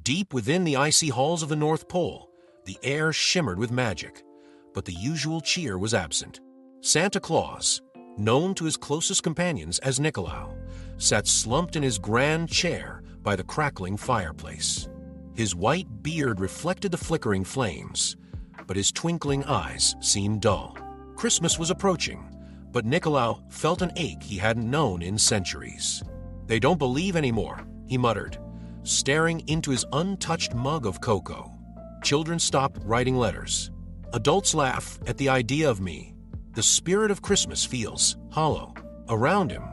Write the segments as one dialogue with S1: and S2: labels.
S1: Deep within the icy halls of the North Pole, the air shimmered with magic, but the usual cheer was absent. Santa Claus, known to his closest companions as Nicolau, sat slumped in his grand chair by the crackling fireplace. His white beard reflected the flickering flames, but his twinkling eyes seemed dull. Christmas was approaching, but Nicolau felt an ache he hadn't known in centuries. "They don't believe anymore," he muttered, staring into his untouched mug of cocoa. Children stopped writing letters. Adults laugh at the idea of me. The spirit of Christmas feels hollow. Around him,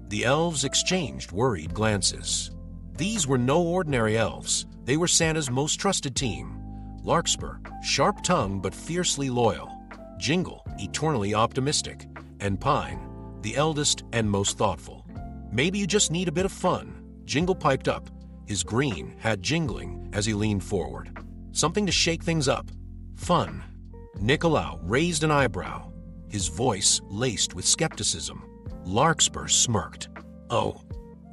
S1: the elves exchanged worried glances. These were no ordinary elves. They were Santa's most trusted team. Larkspur, sharp-tongued but fiercely loyal. Jingle, eternally optimistic. And Pine, the eldest and most thoughtful. "Maybe you just need a bit of fun," Jingle piped up, his green hat jingling as he leaned forward. "Something to shake things up. Fun." Nicolau raised an eyebrow, his voice laced with skepticism. Larkspur smirked. "Oh,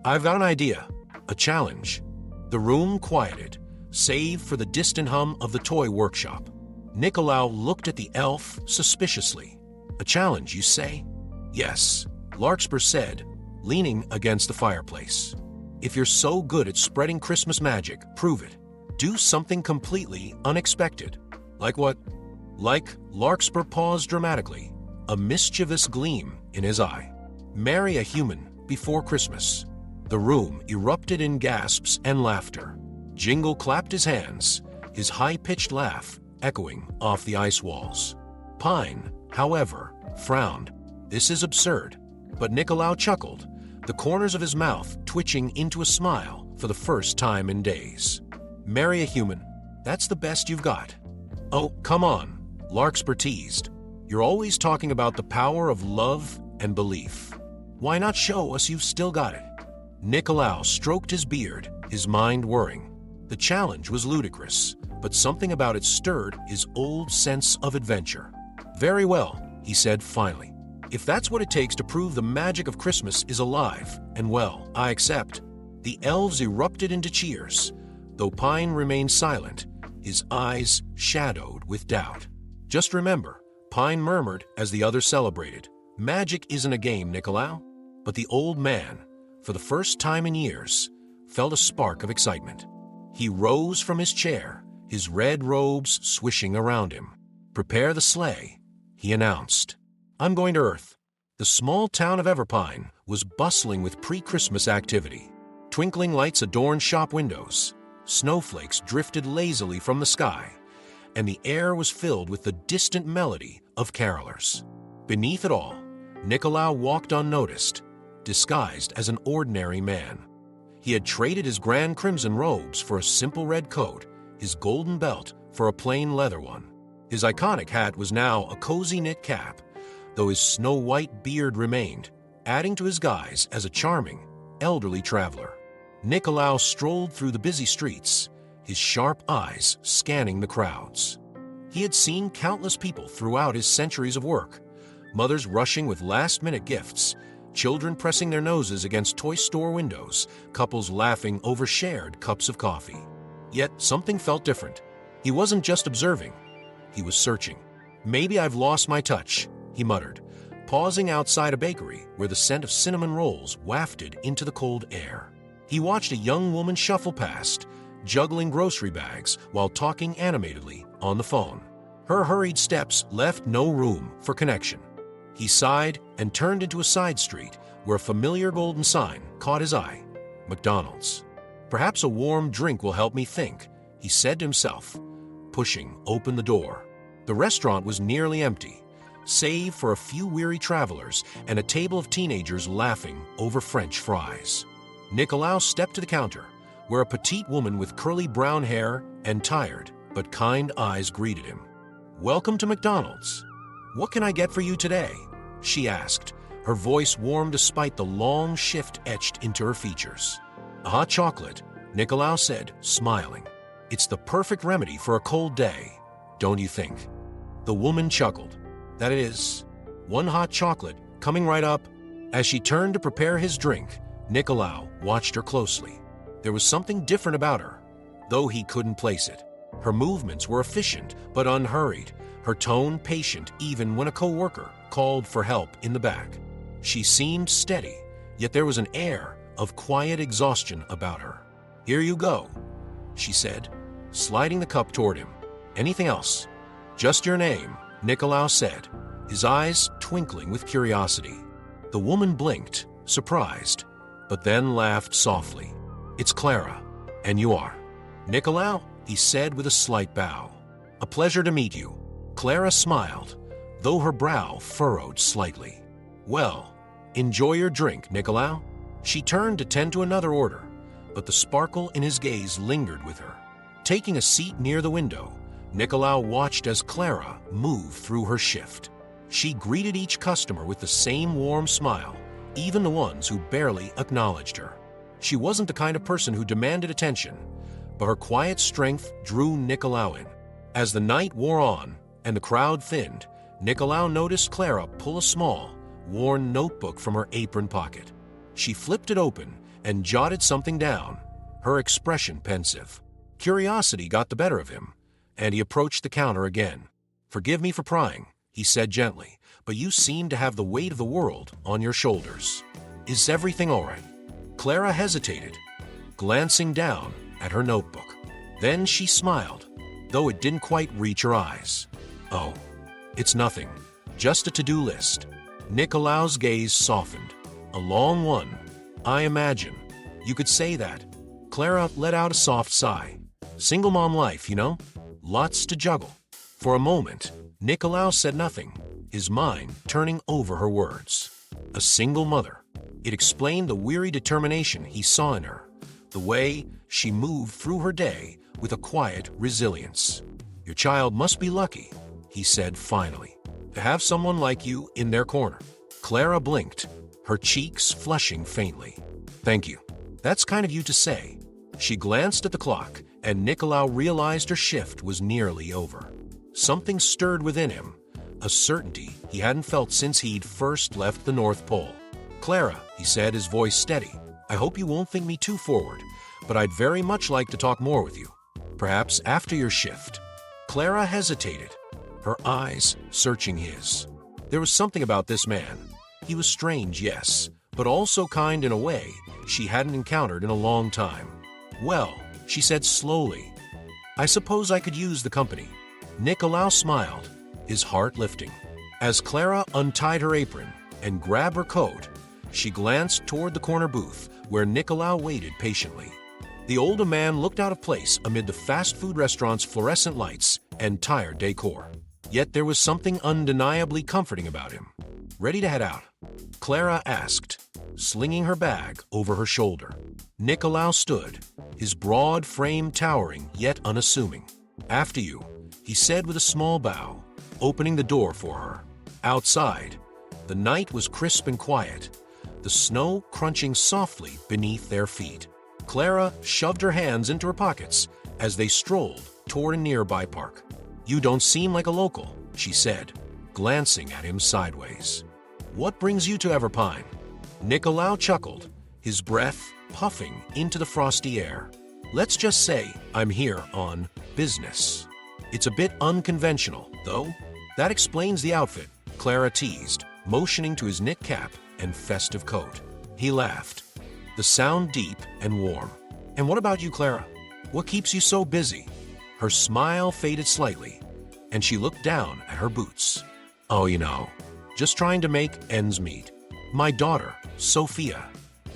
S1: I've got an idea. A challenge." The room quieted, save for the distant hum of the toy workshop. Nicolau looked at the elf suspiciously. "A challenge, you say?" "Yes," Larkspur said, leaning against the fireplace. "If you're so good at spreading Christmas magic, prove it. Do something completely unexpected." "Like what?" Larkspur paused dramatically, a mischievous gleam in his eye. "Marry a human before Christmas." The room erupted in gasps and laughter. Jingle clapped his hands, his high-pitched laugh echoing off the ice walls. Pine, however, frowned. "This is absurd." But Nicolau chuckled, the corners of his mouth twitching into a smile for the first time in days. "Marry a human. That's the best you've got." "Oh, come on," Larkspur teased. "You're always talking about the power of love and belief. Why not show us you've still got it?" Nicolau stroked his beard, his mind whirring. The challenge was ludicrous, but something about it stirred his old sense of adventure. "Very well," he said finally. "If that's what it takes to prove the magic of Christmas is alive and well, I accept." The elves erupted into cheers, though Pine remained silent, his eyes shadowed with doubt. "Just remember," Pine murmured as the others celebrated, "magic isn't a game, Nicolau." But the old man, for the first time in years, felt a spark of excitement. He rose from his chair, his red robes swishing around him. "Prepare the sleigh," he announced. "I'm going to Earth." The small town of Everpine was bustling with pre-Christmas activity. Twinkling lights adorned shop windows. Snowflakes drifted lazily from the sky, and the air was filled with the distant melody of carolers. Beneath it all, Nicolau walked unnoticed, disguised as an ordinary man. He had traded his grand crimson robes for a simple red coat, his golden belt for a plain leather one. His iconic hat was now a cozy knit cap, though his snow-white beard remained, adding to his guise as a charming, elderly traveler. Nicolau strolled through the busy streets, his sharp eyes scanning the crowds. He had seen countless people throughout his centuries of work, mothers rushing with last-minute gifts, children pressing their noses against toy store windows, couples laughing over shared cups of coffee. Yet something felt different. He wasn't just observing, he was searching. "Maybe I've lost my touch," he muttered, pausing outside a bakery where the scent of cinnamon rolls wafted into the cold air. He watched a young woman shuffle past, juggling grocery bags while talking animatedly on the phone. Her hurried steps left no room for connection. He sighed and turned into a side street where a familiar golden sign caught his eye. McDonald's. "Perhaps a warm drink will help me think," he said to himself, pushing open the door. The restaurant was nearly empty, save for a few weary travelers and a table of teenagers laughing over French fries. Nicolau stepped to the counter, where a petite woman with curly brown hair and tired but kind eyes greeted him. "Welcome to McDonald's. What can I get for you today?" she asked, her voice warm despite the long shift etched into her features. "A hot chocolate," Nicolau said, smiling. "It's the perfect remedy for a cold day, don't you think?" The woman chuckled. "That it is. One hot chocolate, coming right up." As she turned to prepare his drink, Nicolau watched her closely. There was something different about her, though he couldn't place it. Her movements were efficient but unhurried, her tone patient even when a coworker called for help in the back. She seemed steady, yet there was an air of quiet exhaustion about her. "Here you go," she said, sliding the cup toward him. "Anything else?" "Just your name," Nicolaus said, his eyes twinkling with curiosity. The woman blinked, surprised, but then laughed softly. "It's Clara. And you are?" "Nicolaus," he said with a slight bow. "A pleasure to meet you." Clara smiled, though her brow furrowed slightly. "Well, enjoy your drink, Nicolaus." She turned to tend to another order, but the sparkle in his gaze lingered with her. Taking a seat near the window, Nicolaus watched as Clara moved through her shift. She greeted each customer with the same warm smile, even the ones who barely acknowledged her. She wasn't the kind of person who demanded attention, but her quiet strength drew Nicolaus in. As the night wore on and the crowd thinned, Nicolaus noticed Clara pull a small, worn notebook from her apron pocket. She flipped it open and jotted something down, her expression pensive. Curiosity got the better of him, and he approached the counter again. "Forgive me for prying," he said gently, "but you seem to have the weight of the world on your shoulders. Is everything all right?" Clara hesitated, glancing down at her notebook. Then she smiled, though it didn't quite reach her eyes. "Oh, it's nothing. Just a to-do list." Nicolaus' gaze softened. "A long one, I imagine. You could say that." Clara let out a soft sigh. "Single mom life, you know? Lots to juggle." For a moment, Nicolaus said nothing, his mind turning over her words. A single mother. It explained the weary determination he saw in her, the way she moved through her day with a quiet resilience. "Your child must be lucky," he said finally, "to have someone like you in their corner." Clara blinked, her cheeks flushing faintly. "Thank you. That's kind of you to say." She glanced at the clock, and Nicolaus realized her shift was nearly over. Something stirred within him, a certainty he hadn't felt since he'd first left the North Pole. "Clara," he said, his voice steady, "I hope you won't think me too forward, but I'd very much like to talk more with you. Perhaps after your shift." Clara hesitated, her eyes searching his. There was something about this man. He was strange, yes, but also kind in a way she hadn't encountered in a long time. "Well," she said slowly, "I suppose I could use the company." Nicolaus smiled, his heart lifting. As Clara untied her apron and grabbed her coat, she glanced toward the corner booth where Nicolaus waited patiently. The older man looked out of place amid the fast food restaurant's fluorescent lights and tired decor. Yet there was something undeniably comforting about him. "Ready to head out?" Clara asked, slinging her bag over her shoulder. Nicolaus stood, his broad frame towering yet unassuming. "After you," he said with a small bow, opening the door for her. Outside, the night was crisp and quiet, the snow crunching softly beneath their feet. Clara shoved her hands into her pockets as they strolled toward a nearby park. "You don't seem like a local," she said, glancing at him sideways. "What brings you to Everpine?" Nicolaus chuckled, his breath puffing into the frosty air. "Let's just say I'm here on business." "It's a bit unconventional, though." "That explains the outfit," Clara teased, motioning to his knit cap and festive coat. He laughed, the sound deep and warm. "And what about you, Clara? What keeps you so busy?" Her smile faded slightly, and she looked down at her boots. "Oh, you know, just trying to make ends meet. My daughter, Sophia,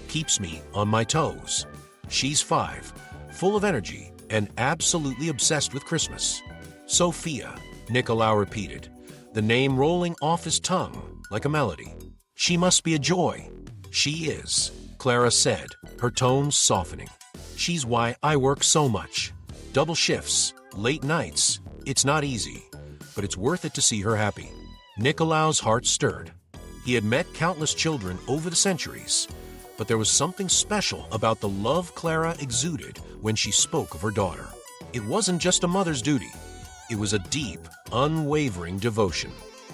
S1: keeps me on my toes. She's 5, full of energy and absolutely obsessed with Christmas." "Sophia," Nicolaus repeated, the name rolling off his tongue like a melody. "She must be a joy." "She is," Clara said, her tone softening. "She's why I work so much. Double shifts, late nights. It's not easy, but it's worth it to see her happy." Nicolaus' heart stirred. He had met countless children over the centuries, but there was something special about the love Clara exuded when she spoke of her daughter. It wasn't just a mother's duty. It was a deep, unwavering devotion.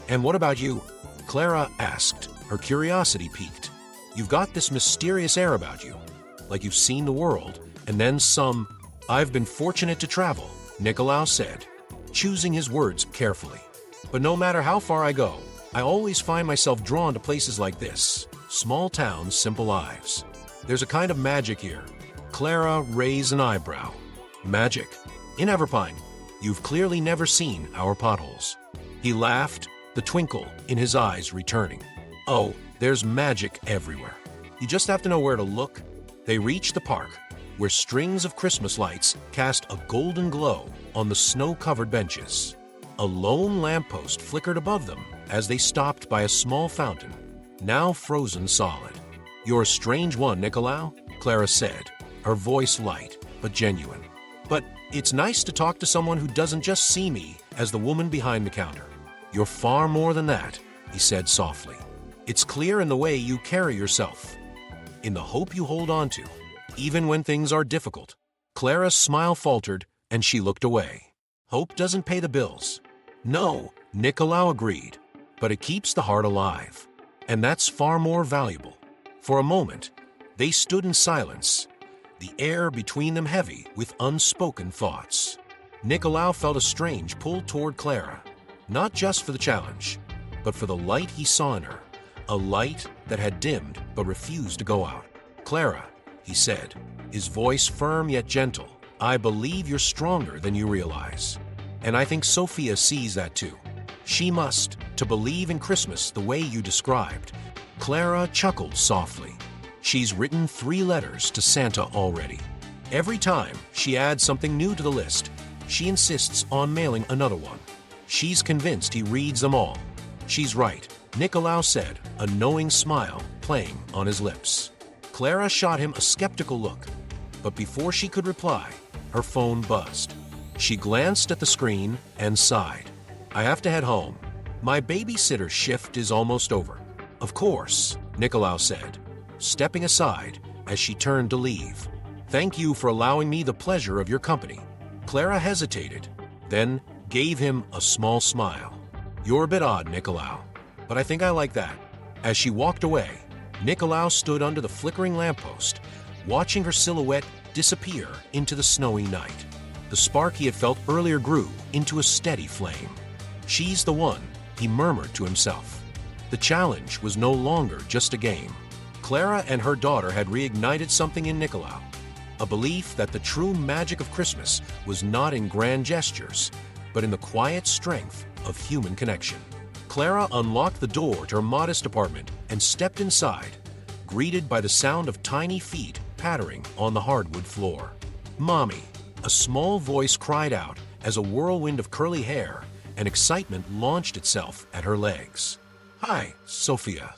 S1: "And what about you?" Clara asked, her curiosity piqued. "You've got this mysterious air about you, like you've seen the world, and then some I've been fortunate to travel, Nicolaus said, choosing his words carefully. But no matter how far I go, I always find myself drawn to places like this. Small towns, simple lives. There's a kind of magic here. Clara raised an eyebrow. Magic? In Everpine, you've clearly never seen our potholes. He laughed, the twinkle in his eyes returning. Oh, there's magic everywhere. You just have to know where to look. They reached the park, where strings of Christmas lights cast a golden glow on the snow-covered benches. A lone lamppost flickered above them as they stopped by a small fountain, now frozen solid. You're a strange one, Nicolau, Clara said, her voice light but genuine. But it's nice to talk to someone who doesn't just see me as the woman behind the counter. You're far more than that, he said softly. It's clear in the way you carry yourself, in the hope you hold on to, even when things are difficult. Clara's smile faltered and she looked away. Hope doesn't pay the bills. No, Nicolau agreed, but it keeps the heart alive. And that's far more valuable. For a moment, they stood in silence, the air between them heavy with unspoken thoughts. Nicolau felt a strange pull toward Clara, not just for the challenge, but for the light he saw in her, a light that had dimmed but refused to go out. Clara, he said, his voice firm yet gentle, I believe you're stronger than you realize. And I think Sophia sees that too. She must, to believe in Christmas the way you described. Clara chuckled softly. She's written 3 letters to Santa already. Every time she adds something new to the list, she insists on mailing another one. She's convinced he reads them all. She's right, Nicolau said, a knowing smile playing on his lips. Clara shot him a skeptical look, but before she could reply, her phone buzzed. She glanced at the screen and sighed. I have to head home. My babysitter shift is almost over. Of course, Nicolau said, stepping aside as she turned to leave. Thank you for allowing me the pleasure of your company. Clara hesitated, then gave him a small smile. You're a bit odd, Nicolau, but I think I like that. As she walked away, Nicolau stood under the flickering lamppost, watching her silhouette disappear into the snowy night. The spark he had felt earlier grew into a steady flame. She's the one, he murmured to himself. The challenge was no longer just a game. Clara and her daughter had reignited something in Nicolau, a belief that the true magic of Christmas was not in grand gestures, but in the quiet strength of human connection. Clara unlocked the door to her modest apartment and stepped inside, greeted by the sound of tiny feet pattering on the hardwood floor. Mommy, a small voice cried out as a whirlwind of curly hair and excitement launched itself at her legs. Hi, Sophia.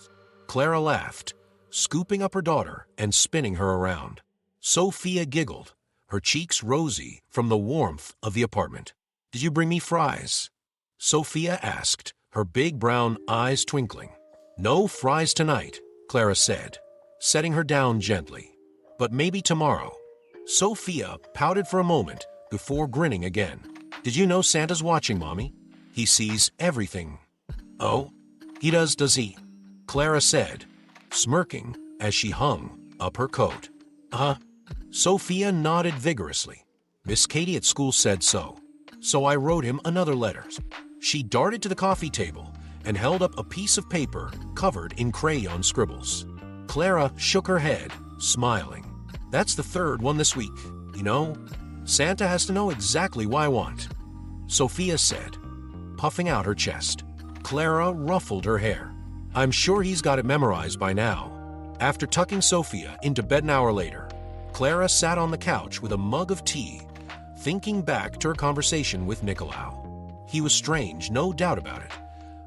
S1: Clara laughed, scooping up her daughter and spinning her around. Sophia giggled, her cheeks rosy from the warmth of the apartment. Did you bring me fries? Sophia asked, her big brown eyes twinkling. No fries tonight, Clara said, setting her down gently. But maybe tomorrow. Sophia pouted for a moment before grinning again. Did you know Santa's watching, Mommy? He sees everything. Oh, he does he? Clara said, smirking as she hung up her coat. Sophia nodded vigorously. Miss Katie at school said so. So I wrote him another letter. She darted to the coffee table and held up a piece of paper covered in crayon scribbles. Clara shook her head, smiling. That's the 3rd one this week. You know, Santa has to know exactly what I want. Sophia said, puffing out her chest. Clara ruffled her hair. I'm sure he's got it memorized by now. After tucking Sophia into bed an hour later, Clara sat on the couch with a mug of tea, thinking back to her conversation with Nicolau. He was strange, no doubt about it,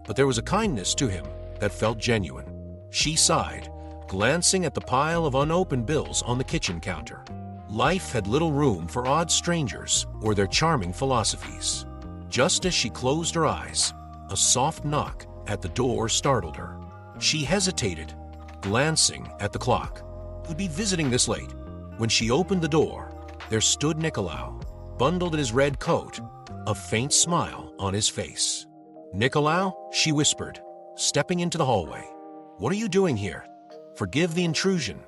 S1: but there was a kindness to him that felt genuine. She sighed, glancing at the pile of unopened bills on the kitchen counter. Life had little room for odd strangers or their charming philosophies. Just as she closed her eyes, a soft knock at the door startled her. She hesitated, glancing at the clock. Who'd be visiting this late? When she opened the door, there stood Nicolau, bundled in his red coat, a faint smile on his face. Nicolau, she whispered, stepping into the hallway. What are you doing here? Forgive the intrusion,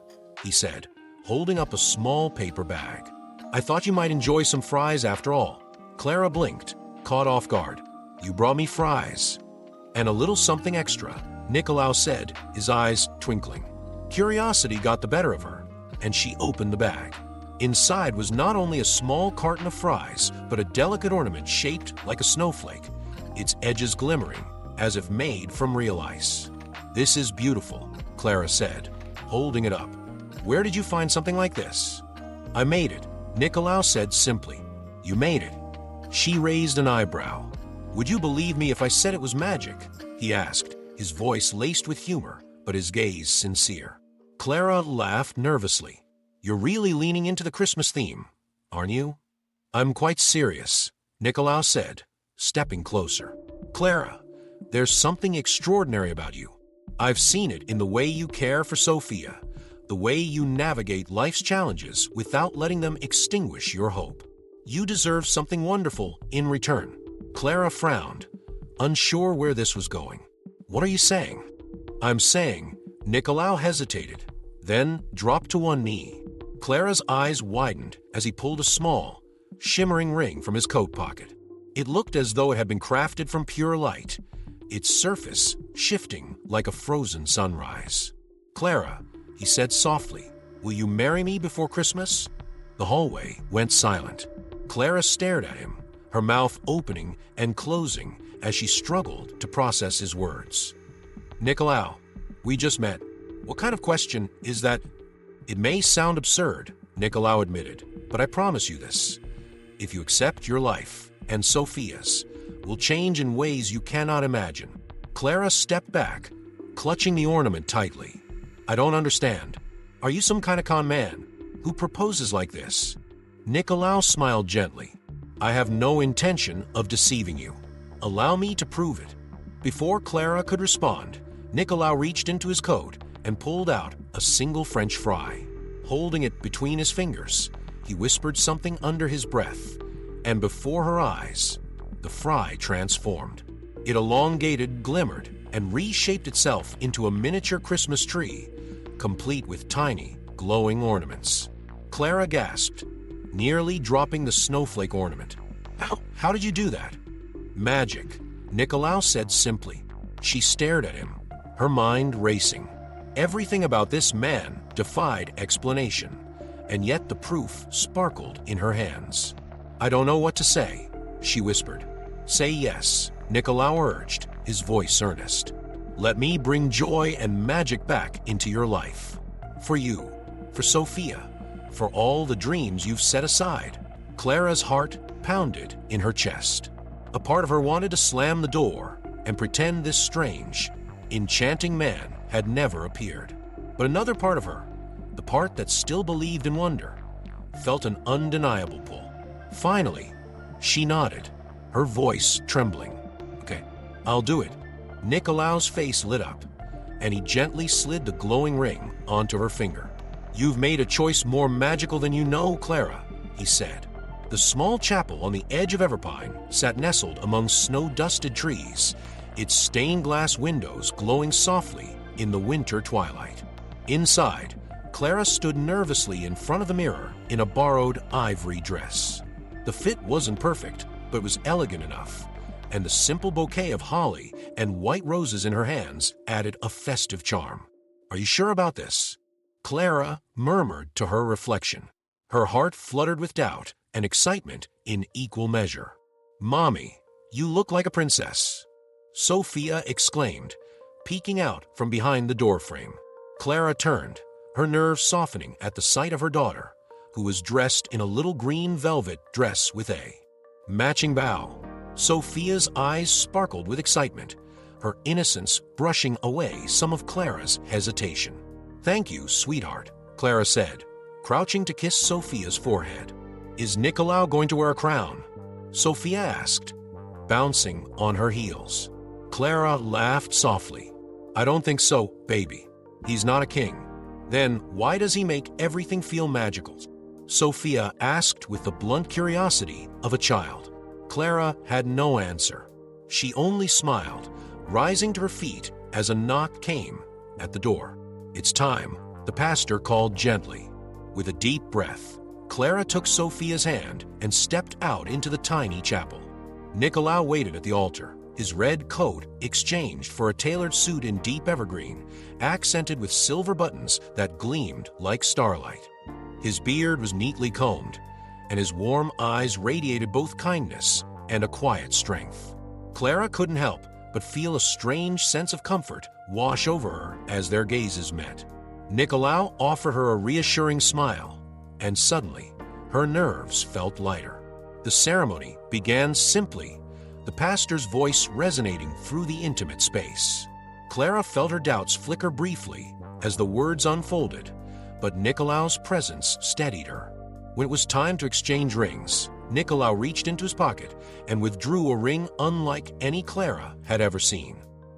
S1: he said, holding up a small paper bag. I thought you might enjoy some fries after all. Clara blinked, caught off guard. You brought me fries. And a little something extra, Nicolau said, his eyes twinkling. Curiosity got the better of her, and she opened the bag. Inside was not only a small carton of fries, but a delicate ornament shaped like a snowflake, its edges glimmering, as if made from real ice. This is beautiful, Clara said, holding it up. Where did you find something like this? I made it, Nicolau said simply. You made it. She raised an eyebrow. Would you believe me if I said it was magic? He asked, his voice laced with humor, but his gaze sincere. Clara laughed nervously. You're really leaning into the Christmas theme, aren't you? I'm quite serious, Nicolau said, stepping closer. Clara, there's something extraordinary about you. I've seen it in the way you care for Sophia, the way you navigate life's challenges without letting them extinguish your hope. You deserve something wonderful in return. Clara frowned, unsure where this was going. What are you saying? I'm saying, Nicolau hesitated, then dropped to one knee. Clara's eyes widened as he pulled a small, shimmering ring from his coat pocket. It looked as though it had been crafted from pure light, its surface shifting like a frozen sunrise. Clara, he said softly, will you marry me before Christmas? The hallway went silent. Clara stared at him, her mouth opening and closing as she struggled to process his words. Nicolau, we just met. What kind of question is that? It may sound absurd, Nicolau admitted, but I promise you this. If you accept your life and Sophia's will change in ways you cannot imagine. Clara stepped back, clutching the ornament tightly. I don't understand. Are you some kind of con man who proposes like this? Nicolau smiled gently. I have no intention of deceiving you. Allow me to prove it. Before Clara could respond, Nicolau reached into his coat and pulled out a single French fry. Holding it between his fingers, he whispered something under his breath, and before her eyes, the fry transformed. It elongated, glimmered, and reshaped itself into a miniature Christmas tree, complete with tiny, glowing ornaments. Clara gasped, nearly dropping the snowflake ornament. How did you do that? Magic, Nicolau said simply. She stared at him, her mind racing. Everything about this man defied explanation, and yet the proof sparkled in her hands. I don't know what to say, she whispered. Say yes, Nicolau urged, his voice earnest. Let me bring joy and magic back into your life. For you, for Sophia, for all the dreams you've set aside. Clara's heart pounded in her chest. A part of her wanted to slam the door and pretend this strange, enchanting man had never appeared. But another part of her, the part that still believed in wonder, felt an undeniable pull. Finally, she nodded, her voice trembling. Okay, I'll do it. Nicolau's face lit up, and he gently slid the glowing ring onto her finger. You've made a choice more magical than you know, Clara, he said. The small chapel on the edge of Everpine sat nestled among snow-dusted trees, its stained glass windows glowing softly in the winter twilight. Inside, Clara stood nervously in front of the mirror in a borrowed ivory dress. The fit wasn't perfect, but was elegant enough, and the simple bouquet of holly and white roses in her hands added a festive charm. Are you sure about this? Clara murmured to her reflection. Her heart fluttered with doubt and excitement in equal measure. Mommy, you look like a princess, Sophia exclaimed, peeking out from behind the doorframe. Clara turned, her nerves softening at the sight of her daughter, who was dressed in a little green velvet dress with a matching bow. Sophia's eyes sparkled with excitement, her innocence brushing away some of Clara's hesitation. Thank you, sweetheart, Clara said, crouching to kiss Sophia's forehead. Is Nicolau going to wear a crown? Sophia asked, bouncing on her heels. Clara laughed softly. I don't think so, baby. He's not a king. Then why does he make everything feel magical? Sophia asked with the blunt curiosity of a child. Clara had no answer. She only smiled, rising to her feet as a knock came at the door. It's time, the pastor called gently. With a deep breath, Clara took Sophia's hand and stepped out into the tiny chapel. Nicolau waited at the altar, his red coat exchanged for a tailored suit in deep evergreen, accented with silver buttons that gleamed like starlight. His beard was neatly combed, and his warm eyes radiated both kindness and a quiet strength. Clara couldn't help but feel a strange sense of comfort wash over her as their gazes met. Nicolau offered her a reassuring smile, and suddenly, her nerves felt lighter. The ceremony began simply, the pastor's voice resonating through the intimate space. Clara felt her doubts flicker briefly as the words unfolded, but Nicolau's presence steadied her. When it was time to exchange rings, Nicolau reached into his pocket and withdrew a ring unlike any Clara had ever seen.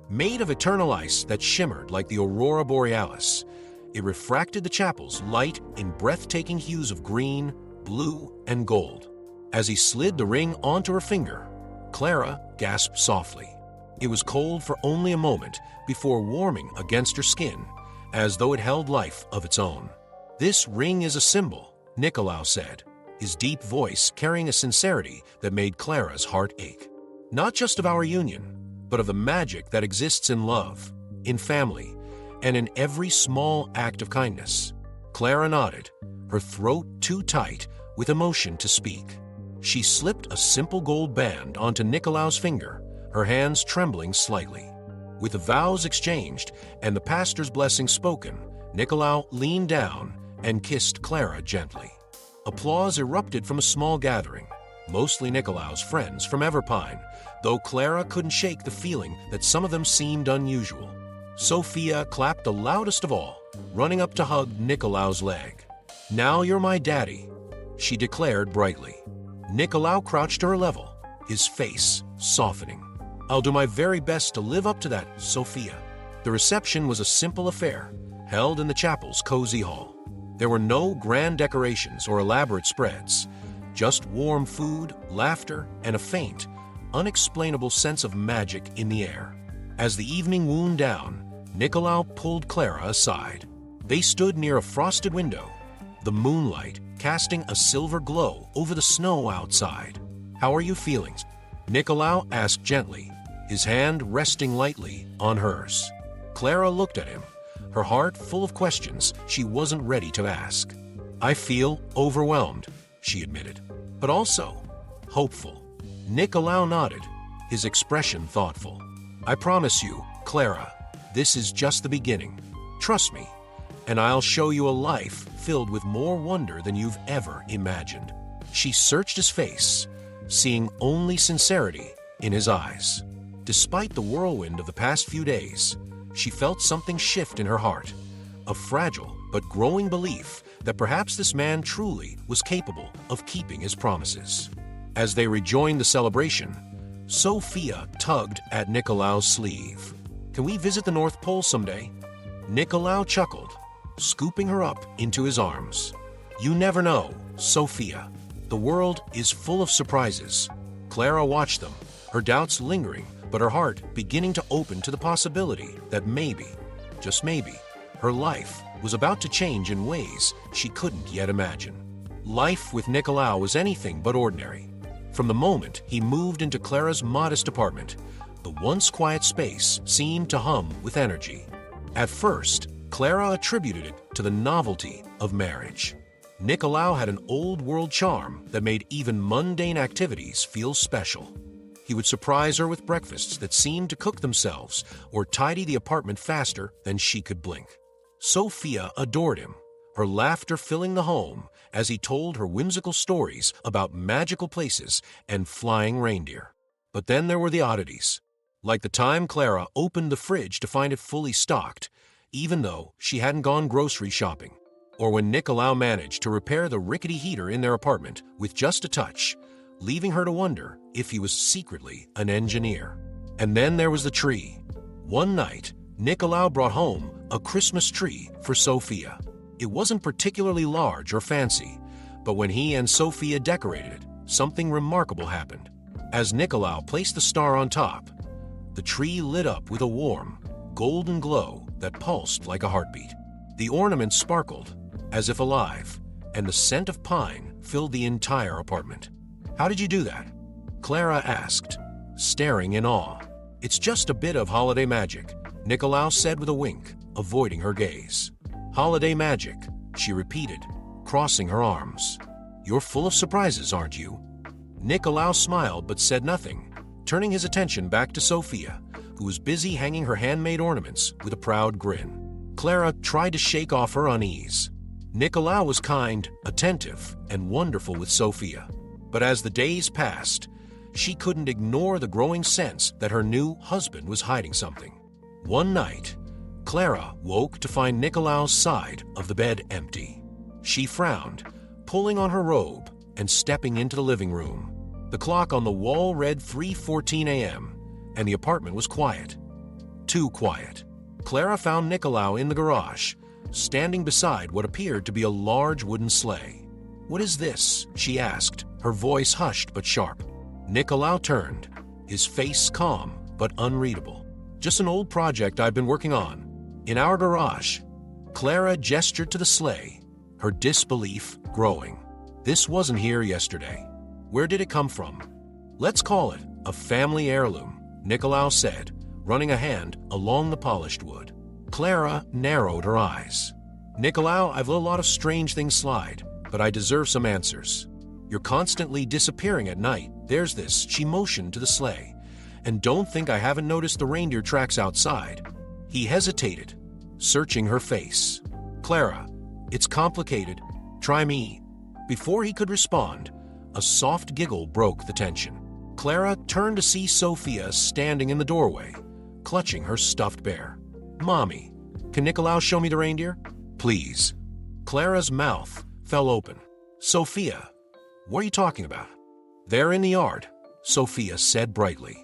S1: Made of eternal ice that shimmered like the aurora borealis, it refracted the chapel's light in breathtaking hues of green, blue, and gold. As he slid the ring onto her finger, Clara gasped softly. It was cold for only a moment before warming against her skin, as though it held life of its own. "This ring is a symbol," Nicolau said, his deep voice carrying a sincerity that made Clara's heart ache. "Not just of our union, but of the magic that exists in love, in family, and in every small act of kindness." Clara nodded, her throat too tight with emotion to speak. She slipped a simple gold band onto Nicolau's finger, her hands trembling slightly. With the vows exchanged and the pastor's blessing spoken, Nicolau leaned down and kissed Clara gently. Applause erupted from a small gathering, mostly Nicolau's friends from Everpine, though Clara couldn't shake the feeling that some of them seemed unusual. Sophia clapped the loudest of all, running up to hug Nicolau's leg. "Now you're my daddy," she declared brightly. Nicolau crouched to her level, his face softening. "I'll do my very best to live up to that, Sophia." The reception was a simple affair, held in the chapel's cozy hall. There were no grand decorations or elaborate spreads, just warm food, laughter, and a faint, unexplainable sense of magic in the air. As the evening wound down, Nicolau pulled Clara aside. They stood near a frosted window, the moonlight casting a silver glow over the snow outside. "How are you feeling?" Nicolau asked gently, his hand resting lightly on hers. Clara looked at him, her heart full of questions she wasn't ready to ask. "I feel overwhelmed," she admitted, "but also hopeful." Nicolau nodded, his expression thoughtful. "I promise you, Clara, this is just the beginning. Trust me, and I'll show you a life filled with more wonder than you've ever imagined." She searched his face, seeing only sincerity in his eyes. Despite the whirlwind of the past few days, she felt something shift in her heart, a fragile but growing belief that perhaps this man truly was capable of keeping his promises. As they rejoined the celebration, Sophia tugged at Nicolau's sleeve. "Can we visit the North Pole someday?" Nicolau chuckled, scooping her up into his arms. "You never know, Sophia. The world is full of surprises." Clara watched them, her doubts lingering, but her heart beginning to open to the possibility that maybe, just maybe, her life was about to change in ways she couldn't yet imagine. Life with Nicolau was anything but ordinary. From the moment he moved into Clara's modest apartment, the once quiet space seemed to hum with energy. At first, Clara attributed it to the novelty of marriage. Nicolau had an old-world charm that made even mundane activities feel special. He would surprise her with breakfasts that seemed to cook themselves or tidy the apartment faster than she could blink. Sophia adored him, her laughter filling the home as he told her whimsical stories about magical places and flying reindeer. But then there were the oddities, like the time Clara opened the fridge to find it fully stocked, even though she hadn't gone grocery shopping, or when Nicolau managed to repair the rickety heater in their apartment with just a touch, leaving her to wonder if he was secretly an engineer. And then there was the tree. One night, Nicolau brought home a Christmas tree for Sophia. It wasn't particularly large or fancy, but when he and Sophia decorated it, something remarkable happened. As Nicolau placed the star on top, the tree lit up with a warm, golden glow that pulsed like a heartbeat. The ornament sparkled, as if alive, and the scent of pine filled the entire apartment. "How did you do that?" Clara asked, staring in awe. "It's just a bit of holiday magic," Nicolau said with a wink, avoiding her gaze. "Holiday magic," she repeated, crossing her arms. "You're full of surprises, aren't you?" Nicolau smiled but said nothing, turning his attention back to Sophia, who was busy hanging her handmade ornaments with a proud grin. Clara tried to shake off her unease. Nicolau was kind, attentive, and wonderful with Sophia. But as the days passed, she couldn't ignore the growing sense that her new husband was hiding something. One night, Clara woke to find Nicolau's side of the bed empty. She frowned, pulling on her robe and stepping into the living room. The clock on the wall read 3:14 a.m., and the apartment was quiet. Too quiet. Clara found Nicolau in the garage, standing beside what appeared to be a large wooden sleigh. "What is this?" she asked, her voice hushed but sharp. Nicolau turned, his face calm but unreadable. "Just an old project I've been working on. In our garage." Clara gestured to the sleigh, her disbelief growing. "This wasn't here yesterday. Where did it come from?" "Let's call it a family heirloom," Nicolau said, running a hand along the polished wood. Clara narrowed her eyes. "Nicolau, I've let a lot of strange things slide, but I deserve some answers. You're constantly disappearing at night. There's this," she motioned to the sleigh. "And don't think I haven't noticed the reindeer tracks outside." He hesitated, searching her face. "Clara, it's complicated. Try me." Before he could respond, a soft giggle broke the tension. Clara turned to see Sophia standing in the doorway, clutching her stuffed bear. "Mommy, can Nicolau show me the reindeer? Please." Clara's mouth fell open. "Sophia, what are you talking about?" "They're in the yard," Sophia said brightly.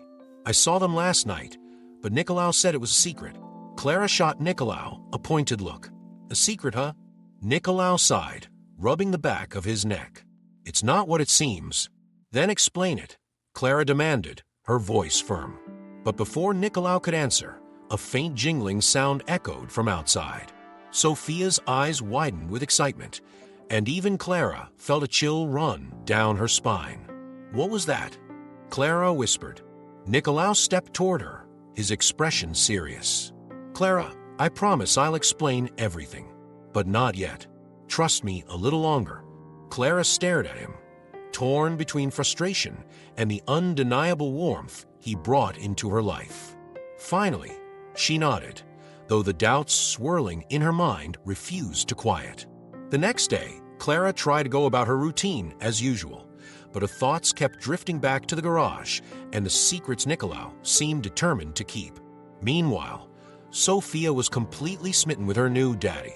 S1: "I saw them last night, but Nicolau said it was a secret." Clara shot Nicolau a pointed look. "A secret, huh?" Nicolau sighed, rubbing the back of his neck. "It's not what it seems." "Then explain it," Clara demanded, her voice firm. But before Nicolau could answer, a faint jingling sound echoed from outside. Sophia's eyes widened with excitement, and even Clara felt a chill run down her spine. "What was that?" Clara whispered. Nicolau stepped toward her, his expression serious. "Clara, I promise I'll explain everything. But not yet. Trust me a little longer." Clara stared at him, torn between frustration and the undeniable warmth he brought into her life. Finally, she nodded, though the doubts swirling in her mind refused to quiet. The next day, Clara tried to go about her routine as usual, but her thoughts kept drifting back to the garage and the secrets Nicolau seemed determined to keep. Meanwhile, Sophia was completely smitten with her new daddy.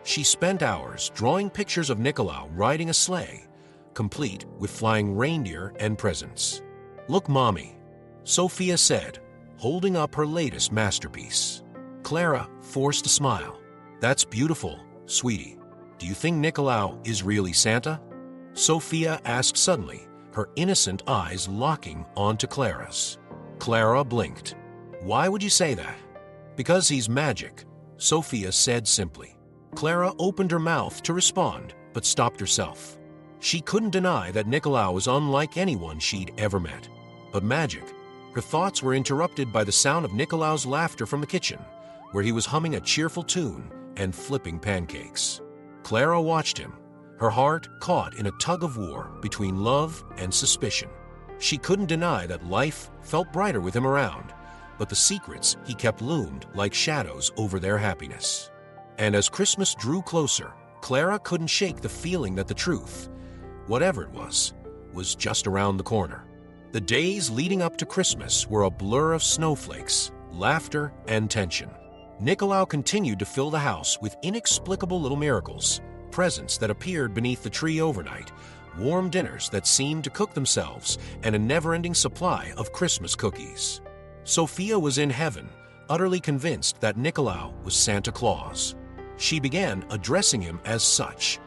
S1: She spent hours drawing pictures of Nicolau riding a sleigh, complete with flying reindeer and presents. "Look, Mommy," Sophia said, holding up her latest masterpiece. Clara forced a smile. "That's beautiful, sweetie. Do you think Nicolau is really Santa?" Sophia asked suddenly, her innocent eyes locking onto Clara's. Clara blinked. "Why would you say that?" "Because he's magic," Sophia said simply. Clara opened her mouth to respond, but stopped herself. She couldn't deny that Nicolau was unlike anyone she'd ever met. But magic. Her thoughts were interrupted by the sound of Nicolau's laughter from the kitchen, where he was humming a cheerful tune and flipping pancakes. Clara watched him, her heart caught in a tug-of-war between love and suspicion. She couldn't deny that life felt brighter with him around, but the secrets he kept loomed like shadows over their happiness. And as Christmas drew closer, Clara couldn't shake the feeling that the truth, whatever it was just around the corner. The days leading up to Christmas were a blur of snowflakes, laughter, and tension. Nicolau continued to fill the house with inexplicable little miracles, presents that appeared beneath the tree overnight, warm dinners that seemed to cook themselves, and a never-ending supply of Christmas cookies. Sophia was in heaven, utterly convinced that Nicolau was Santa Claus. She began addressing him as such,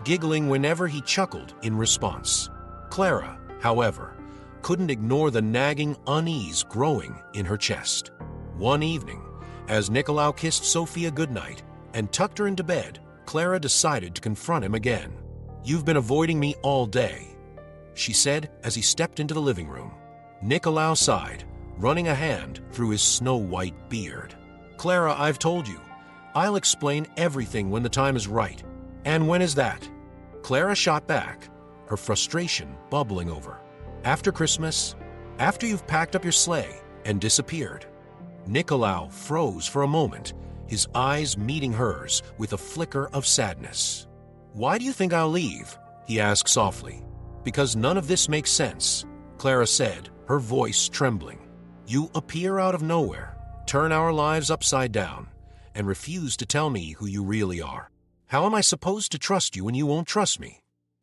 S1: giggling whenever he chuckled in response. Clara, however, couldn't ignore the nagging unease growing in her chest. One evening, as Nicolau kissed Sophia goodnight and tucked her into bed, Clara decided to confront him again. "You've been avoiding me all day," she said as he stepped into the living room. Nicolau sighed, running a hand through his snow-white beard. "Clara, I've told you. I'll explain everything when the time is right." "And when is that?" Clara shot back, her frustration bubbling over. "After Christmas, after you've packed up your sleigh and disappeared." Nicolau froze for a moment, his eyes meeting hers with a flicker of sadness. "Why do you think I'll leave?" he asked softly. "Because none of this makes sense," Clara said, her voice trembling. "You appear out of nowhere, turn our lives upside down, and refuse to tell me who you really are. How am I supposed to trust you when you won't trust me?"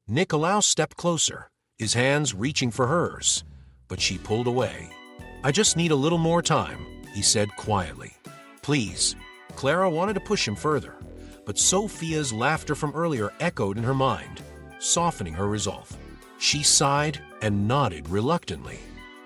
S1: Nicolau stepped closer, his hands reaching for hers, but she pulled away. "I just need a little more time," he said quietly. "Please." Clara wanted to push him further, but Sophia's laughter from earlier echoed in her mind, softening her resolve. She sighed and nodded reluctantly.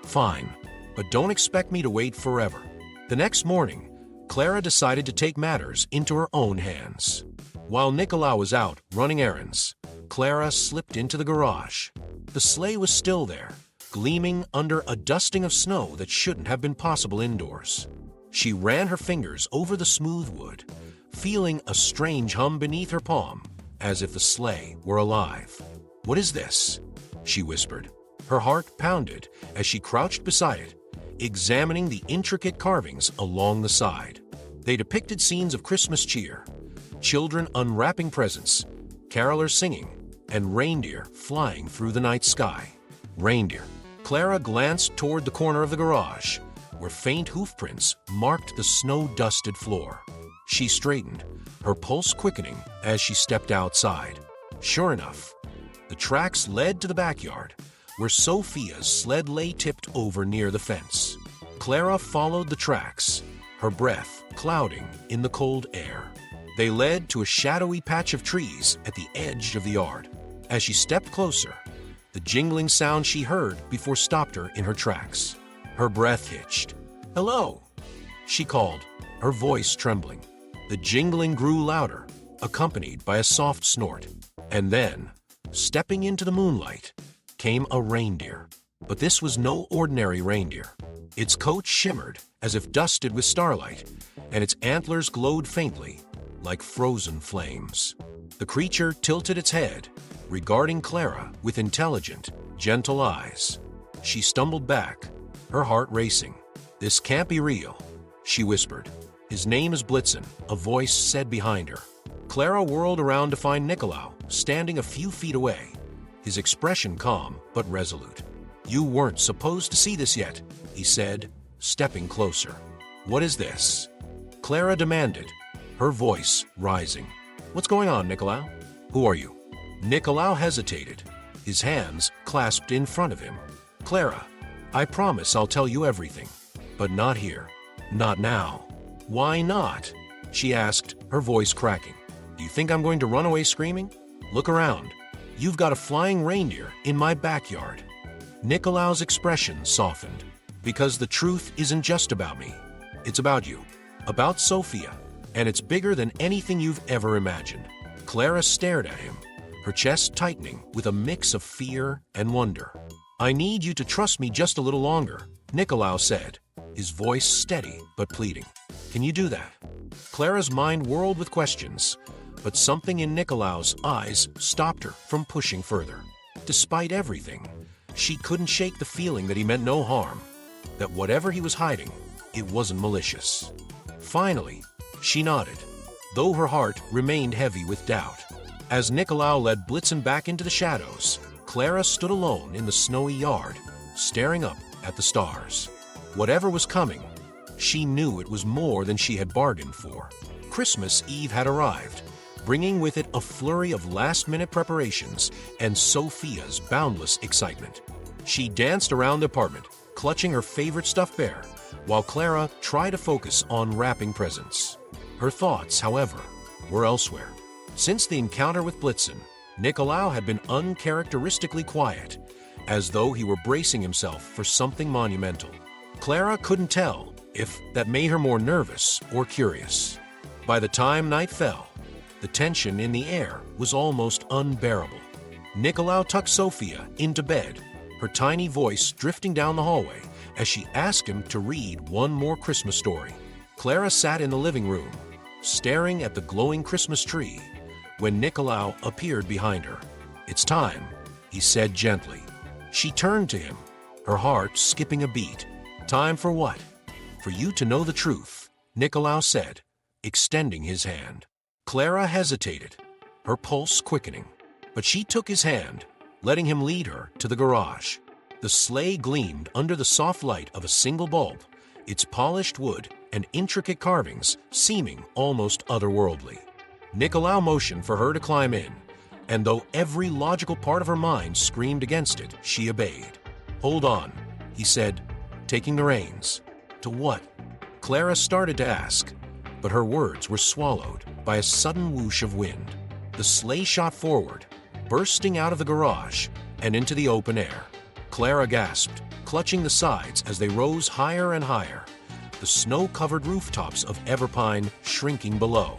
S1: "Fine, but don't expect me to wait forever." The next morning, Clara decided to take matters into her own hands. While Nicolau was out running errands, Clara slipped into the garage. The sleigh was still there, gleaming under a dusting of snow that shouldn't have been possible indoors. She ran her fingers over the smooth wood, feeling a strange hum beneath her palm, as if the sleigh were alive. "What is this?" she whispered. Her heart pounded as she crouched beside it, examining the intricate carvings along the side. They depicted scenes of Christmas cheer, children unwrapping presents, carolers singing, and reindeer flying through the night sky. Reindeer. Clara glanced toward the corner of the garage, where faint hoofprints marked the snow-dusted floor. She straightened, her pulse quickening as she stepped outside. Sure enough, the tracks led to the backyard, where Sophia's sled lay tipped over near the fence. Clara followed the tracks, her breath clouding in the cold air. They led to a shadowy patch of trees at the edge of the yard. As she stepped closer, the jingling sound she heard before stopped her in her tracks. Her breath hitched. "Hello," she called, her voice trembling. The jingling grew louder, accompanied by a soft snort. And then, stepping into the moonlight, came a reindeer. But this was no ordinary reindeer. Its coat shimmered as if dusted with starlight, and its antlers glowed faintly, like frozen flames. The creature tilted its head, regarding Clara with intelligent, gentle eyes. She stumbled back, her heart racing. "This can't be real," she whispered. "His name is Blitzen," a voice said behind her. Clara whirled around to find Nicolau, standing a few feet away, his expression calm but resolute. "You weren't supposed to see this yet," he said, stepping closer. "What is this?" Clara demanded, her voice rising. "What's going on, Nicolau? Who are you?" Nicolau hesitated, his hands clasped in front of him. "Clara, I promise I'll tell you everything, but not here. Not now." "Why not?" she asked, her voice cracking. "Do you think I'm going to run away screaming? Look around. You've got a flying reindeer in my backyard." Nicolau's expression softened. "Because the truth isn't just about me. It's about you, about Sophia, and it's bigger than anything you've ever imagined." Clara stared at him, her chest tightening with a mix of fear and wonder. "I need you to trust me just a little longer," Nicolau said, his voice steady but pleading. "Can you do that?" Clara's mind whirled with questions, but something in Nicolau's eyes stopped her from pushing further. Despite everything, she couldn't shake the feeling that he meant no harm, that whatever he was hiding, it wasn't malicious. Finally, she nodded, though her heart remained heavy with doubt. As Nicolau led Blitzen back into the shadows, Clara stood alone in the snowy yard, staring up at the stars. Whatever was coming, she knew it was more than she had bargained for. Christmas Eve had arrived, bringing with it a flurry of last-minute preparations and Sophia's boundless excitement. She danced around the apartment, clutching her favorite stuffed bear, while Clara tried to focus on wrapping presents. Her thoughts, however, were elsewhere. Since the encounter with Blitzen, Nicolau had been uncharacteristically quiet, as though he were bracing himself for something monumental. Clara couldn't tell if that made her more nervous or curious. By the time night fell, the tension in the air was almost unbearable. Nicolau tucked Sophia into bed, her tiny voice drifting down the hallway as she asked him to read one more Christmas story. Clara sat in the living room, staring at the glowing Christmas tree, when Nicolau appeared behind her. "It's time," he said gently. She turned to him, her heart skipping a beat. "Time for what?" "For you to know the truth," Nicolau said, extending his hand. Clara hesitated, her pulse quickening, but she took his hand, letting him lead her to the garage. The sleigh gleamed under the soft light of a single bulb, its polished wood and intricate carvings seeming almost otherworldly. Nicolau motioned for her to climb in, and though every logical part of her mind screamed against it, she obeyed. "Hold on," he said, taking the reins. "To what?" Clara started to ask, but her words were swallowed by a sudden whoosh of wind. The sleigh shot forward, bursting out of the garage and into the open air. Clara gasped, clutching the sides as they rose higher and higher, the snow-covered rooftops of Everpine shrinking below.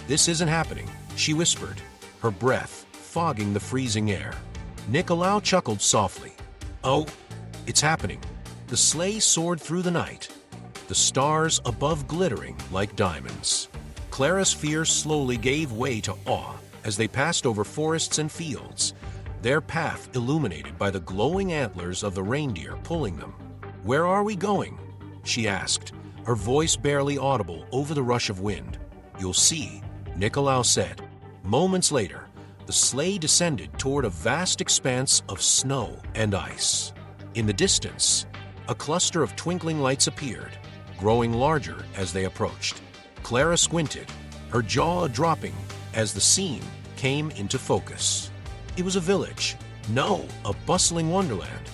S1: "This isn't happening," she whispered, her breath fogging the freezing air. Nicolau chuckled softly. "Oh, it's happening." The sleigh soared through the night, the stars above glittering like diamonds. Clara's fear slowly gave way to awe as they passed over forests and fields, their path illuminated by the glowing antlers of the reindeer pulling them. "Where are we going?" she asked, her voice barely audible over the rush of wind. "You'll see," Nicolau said. Moments later, the sleigh descended toward a vast expanse of snow and ice. In the distance, a cluster of twinkling lights appeared, growing larger as they approached. Clara squinted, her jaw dropping as the scene came into focus. It was a village, no, a bustling wonderland,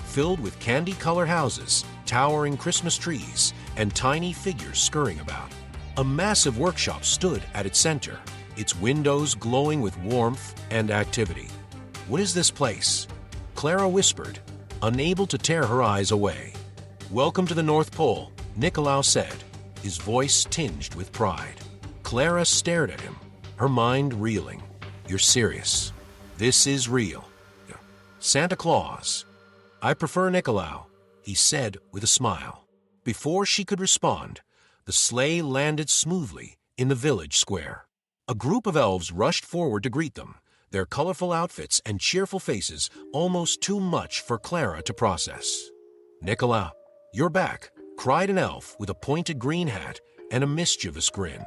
S1: filled with candy-colored houses, towering Christmas trees, and tiny figures scurrying about. A massive workshop stood at its center, its windows glowing with warmth and activity. "What is this place?" Clara whispered, unable to tear her eyes away. "Welcome to the North Pole," Nicolau said, his voice tinged with pride. Clara stared at him, her mind reeling. "You're serious? This is real." "Santa Claus." "I prefer Nicolau," he said with a smile. Before she could respond, the sleigh landed smoothly in the village square. A group of elves rushed forward to greet them, their colorful outfits and cheerful faces almost too much for Clara to process. "Nicolau, you're back," cried an elf with a pointed green hat and a mischievous grin.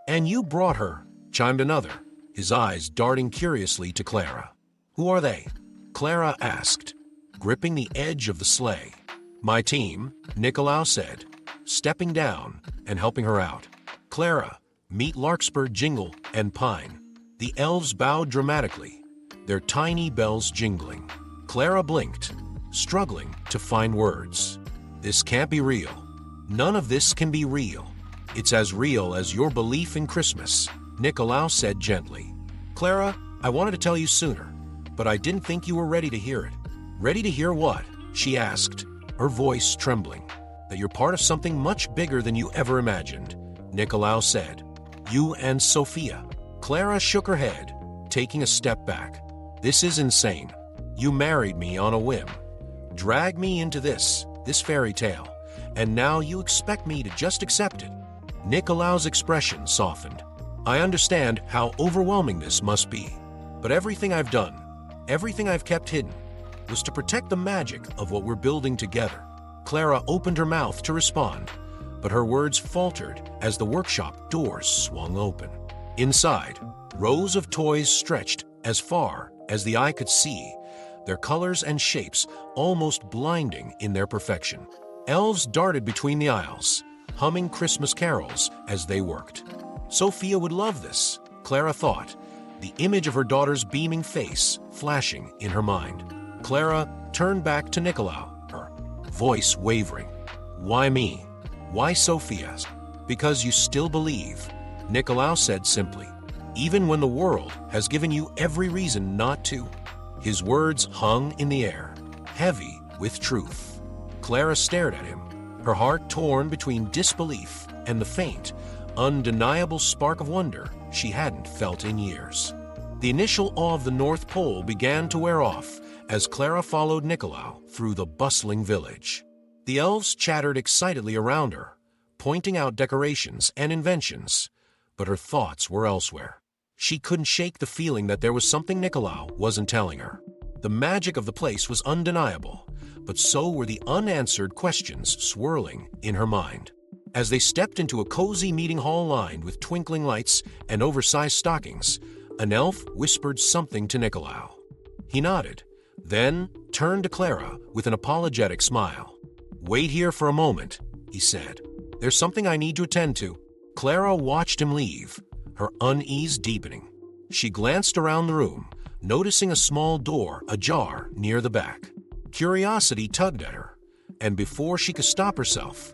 S1: "And you brought her," chimed another, his eyes darting curiously to Clara. "Who are they?" Clara asked, gripping the edge of the sleigh. "My team," Nicolau said, stepping down and helping her out. "Clara, meet Larkspur, Jingle, and Pine." The elves bowed dramatically, their tiny bells jingling. Clara blinked, struggling to find words. "This can't be real. None of this can be real. It's as real as your belief in Christmas," Nicolau said gently. "Clara, I wanted to tell you sooner, but I didn't think you were ready to hear it." "Ready to hear what?" she asked, her voice trembling. "That you're part of something much bigger than you ever imagined," Nicolau said. "You and Sophia." Clara shook her head, taking a step back. "This is insane. You married me on a whim, dragged me into this fairy tale, and now you expect me to just accept it." Nicolau's expression softened. "I understand how overwhelming this must be, but everything I've done, everything I've kept hidden, was to protect the magic of what we're building together." Clara opened her mouth to respond, but her words faltered as the workshop doors swung open. Inside, rows of toys stretched as far as the eye could see, their colors and shapes almost blinding in their perfection. Elves darted between the aisles, humming Christmas carols as they worked. Sophia would love this, Clara thought, the image of her daughter's beaming face flashing in her mind. Clara turned back to Nicolau, her voice wavering. "Why me? Why Sophia?" "Because you still believe," Nicolau said simply, "even when the world has given you every reason not to." His words hung in the air, heavy with truth. Clara stared at him, her heart torn between disbelief and the faint, undeniable spark of wonder she hadn't felt in years. The initial awe of the North Pole began to wear off as Clara followed Nicolau through the bustling village. The elves chattered excitedly around her, pointing out decorations and inventions, but her thoughts were elsewhere. She couldn't shake the feeling that there was something Nicolau wasn't telling her. The magic of the place was undeniable, but so were the unanswered questions swirling in her mind. As they stepped into a cozy meeting hall lined with twinkling lights and oversized stockings, an elf whispered something to Nicolau. He nodded, then turned to Clara with an apologetic smile. "Wait here for a moment," he said. "There's something I need to attend to." Clara watched him leave, her unease deepening. She glanced around the room, noticing a small door ajar near the back. Curiosity tugged at her, and before she could stop herself,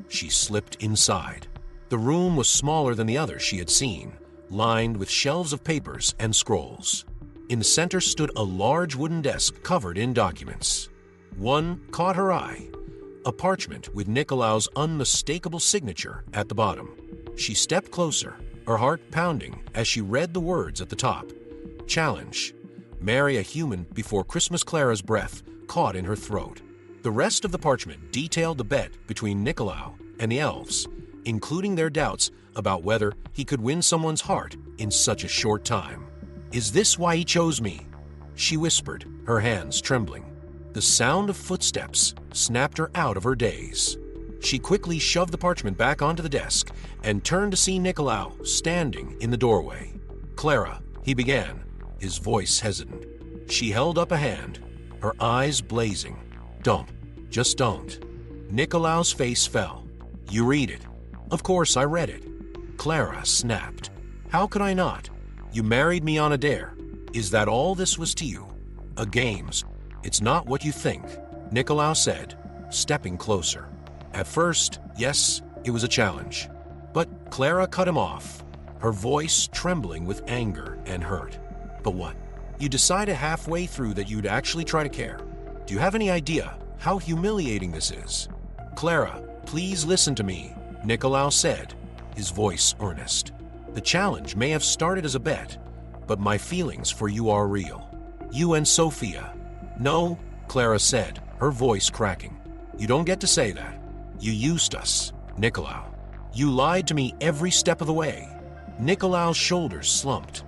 S1: she slipped inside. The room was smaller than the others she had seen, lined with shelves of papers and scrolls. In the center stood a large wooden desk covered in documents. One caught her eye, a parchment with Nicolau's unmistakable signature at the bottom. She stepped closer, her heart pounding as she read the words at the top. Challenge: marry a human before Christmas. Clara's breath caught in her throat. The rest of the parchment detailed the bet between Nicolau and the elves, including their doubts about whether he could win someone's heart in such a short time. "Is this why he chose me?" she whispered, her hands trembling. The sound of footsteps snapped her out of her daze. She quickly shoved the parchment back onto the desk and turned to see Nicolau standing in the doorway. "Clara," he began, his voice hesitant. She held up a hand, her eyes blazing. "Don't. Just don't." Nicolau's face fell. "You read it." "Of course I read it." Clara snapped. "How could I not? You married me on a dare. Is that all this was to you? A games? It's not what you think," Nicolau said, stepping closer. "At first, yes, it was a challenge." But Clara cut him off, her voice trembling with anger and hurt. "But what? You decided halfway through that you'd actually try to care. Do you have any idea how humiliating this is?" "Clara, please listen to me," Nicolau said, his voice earnest. "The challenge may have started as a bet, but my feelings for you are real. You and Sophia." "No," Clara said, her voice cracking. "You don't get to say that. You used us, Nicolau. You lied to me every step of the way." Nicolau's shoulders slumped,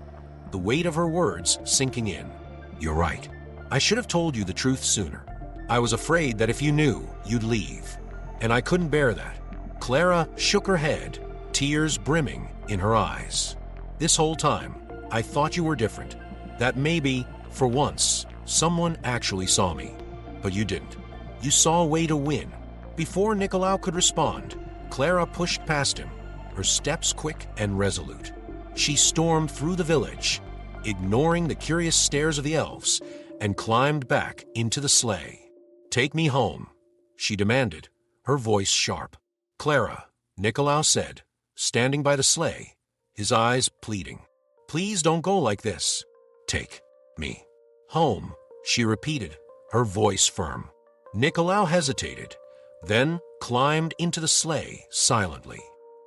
S1: the weight of her words sinking in. "You're right. I should have told you the truth sooner. I was afraid that if you knew, you'd leave, and I couldn't bear that." Clara shook her head, tears brimming in her eyes. "This whole time, I thought you were different, that maybe, for once, someone actually saw me. But you didn't. You saw a way to win." Before Nicolau could respond, Clara pushed past him, her steps quick and resolute. She stormed through the village, ignoring the curious stares of the elves, and climbed back into the sleigh. "Take me home," she demanded, her voice sharp. "Clara," Nicolau said, standing by the sleigh, his eyes pleading. "Please don't go like this. Take me home," she repeated, her voice firm. Nicolau hesitated, then climbed into the sleigh silently.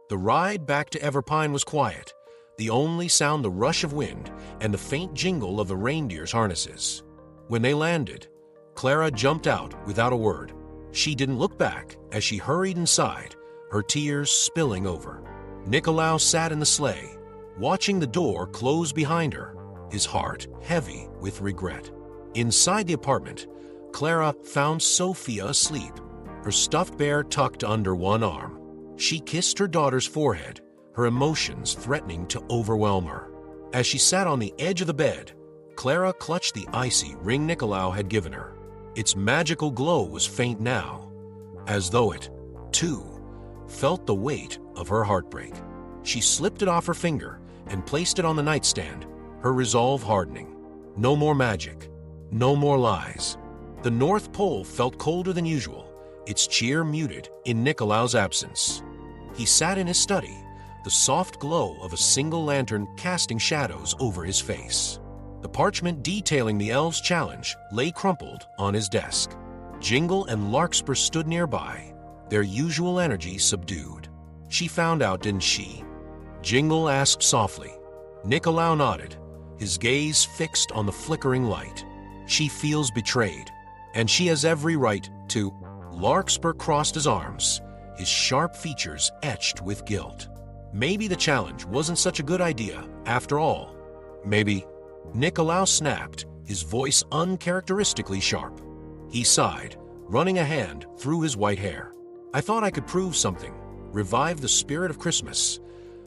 S1: The ride back to Everpine was quiet, the only sound the rush of wind and the faint jingle of the reindeer's harnesses. When they landed, Clara jumped out without a word. She didn't look back as she hurried inside, her tears spilling over. Nicolau sat in the sleigh, watching the door close behind her, his heart heavy with regret. Inside the apartment, Clara found Sophia asleep, her stuffed bear tucked under one arm. She kissed her daughter's forehead, her emotions threatening to overwhelm her. As she sat on the edge of the bed, Clara clutched the icy ring Nicolau had given her. Its magical glow was faint now, as though it, too, felt the weight of her heartbreak. She slipped it off her finger and placed it on the nightstand, her resolve hardening. No more magic, no more lies. The North Pole felt colder than usual, its cheer muted in Nicolau's absence. He sat in his study, the soft glow of a single lantern casting shadows over his face. The parchment detailing the elves' challenge lay crumpled on his desk. Jingle and Larkspur stood nearby, their usual energy subdued. "She found out, didn't she?" Jingle asked softly. Nicolau nodded, his gaze fixed on the flickering light. She feels betrayed, and she has every right to. Larkspur crossed his arms, his sharp features etched with guilt. Maybe the challenge wasn't such a good idea after all. Maybe. Nicolau snapped, his voice uncharacteristically sharp. He sighed, running a hand through his white hair. I thought I could prove something, revive the spirit of Christmas,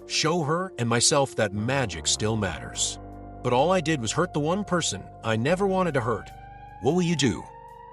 S1: show her and myself that magic still matters. But all I did was hurt the one person I never wanted to hurt. What will you do?